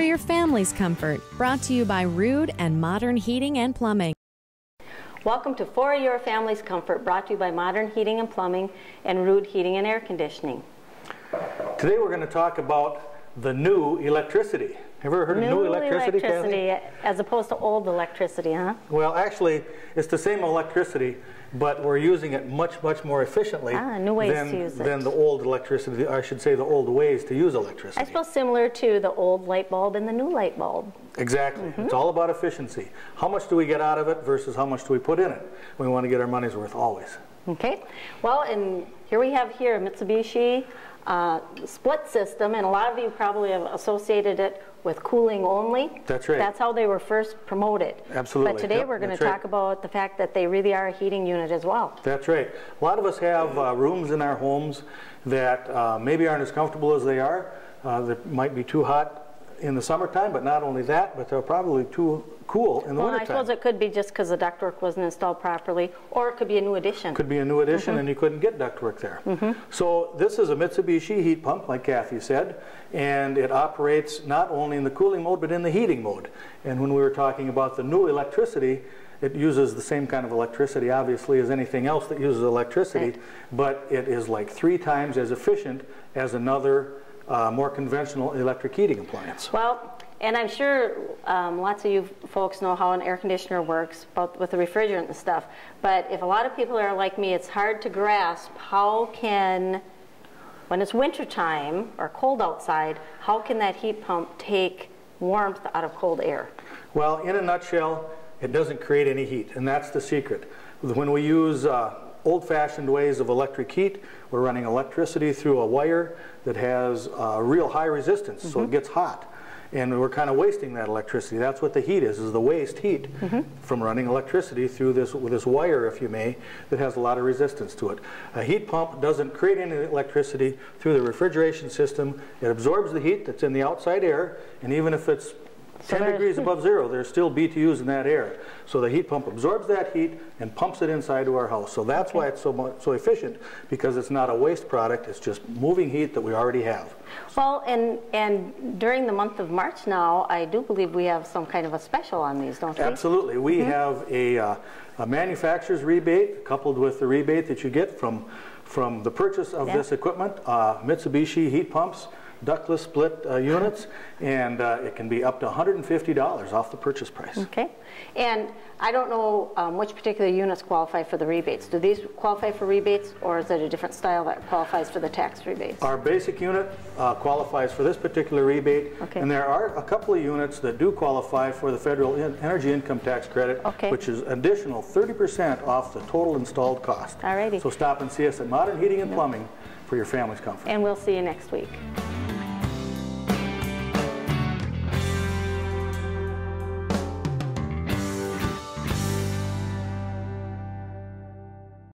for your family's comfort. Brought to you by Ruud and Modern Heating and Plumbing. Welcome to For Your Family's Comfort, brought to you by Modern Heating and Plumbing and Ruud Heating and Air Conditioning. Today we're going to talk about the new electricity. Have you ever heard of new electricity, Kathy? As opposed to old electricity, huh? Well, actually, it's the same electricity, but we're using it much more efficiently new ways to use it. than the old electricity, I should say the old ways to use electricity. I suppose similar to the old light bulb and the new light bulb. Exactly. It's all about efficiency. How much do we get out of it versus how much do we put in it? We want to get our money's worth always. Okay. Well, and here we have here Mitsubishi split system, and a lot of you probably have associated it with cooling only. That's right. That's how they were first promoted. Absolutely. But today we're going to talk about the fact that they really are a heating unit as well. That's right. A lot of us have rooms in our homes that maybe aren't as comfortable as they are. They might be too hot in the summertime, but not only that, but they're probably too cool in the wintertime. I suppose it could be just because the ductwork wasn't installed properly, or it could be a new addition. Could be a new addition, and you couldn't get ductwork there. So this is a Mitsubishi heat pump, like Kathy said, and it operates not only in the cooling mode, but in the heating mode. And when we were talking about the new electricity, it uses the same kind of electricity, obviously, as anything else that uses electricity, but it is like 3 times as efficient as another more conventional electric heating appliance. Well, and I'm sure lots of you folks know how an air conditioner works, both with the refrigerant and stuff. But if a lot of people are like me, it's hard to grasp how can, when it's wintertime or cold outside, how can that heat pump take warmth out of cold air? Well, in a nutshell, it doesn't create any heat, and that's the secret. When we use old-fashioned ways of electric heat, we're running electricity through a wire that has real high resistance, so it gets hot. And we're kind of wasting that electricity. That's what the heat is the waste heat from running electricity through this wire, if you may, that has a lot of resistance to it. A heat pump doesn't create any electricity through the refrigeration system. It absorbs the heat that's in the outside air, and even if it's 10 degrees above zero, there's still BTUs in that air. So the heat pump absorbs that heat and pumps it inside to our house. So that's why it's so efficient, because it's not a waste product. It's just moving heat that we already have. Well, and during the month of March now, I do believe we have some kind of a special on these, don't we? Absolutely. We have a manufacturer's rebate coupled with the rebate that you get from the purchase of this equipment, Mitsubishi heat pumps, ductless split units, and it can be up to $150 off the purchase price. Okay. And I don't know which particular units qualify for the rebates. Do these qualify for rebates, or is it a different style that qualifies for the tax rebates? Our basic unit qualifies for this particular rebate, and there are a couple of units that do qualify for the federal energy income tax credit, which is additional 30% off the total installed cost. Alrighty. So stop and see us at Modern Heating and Plumbing for your family's comfort. And we'll see you next week.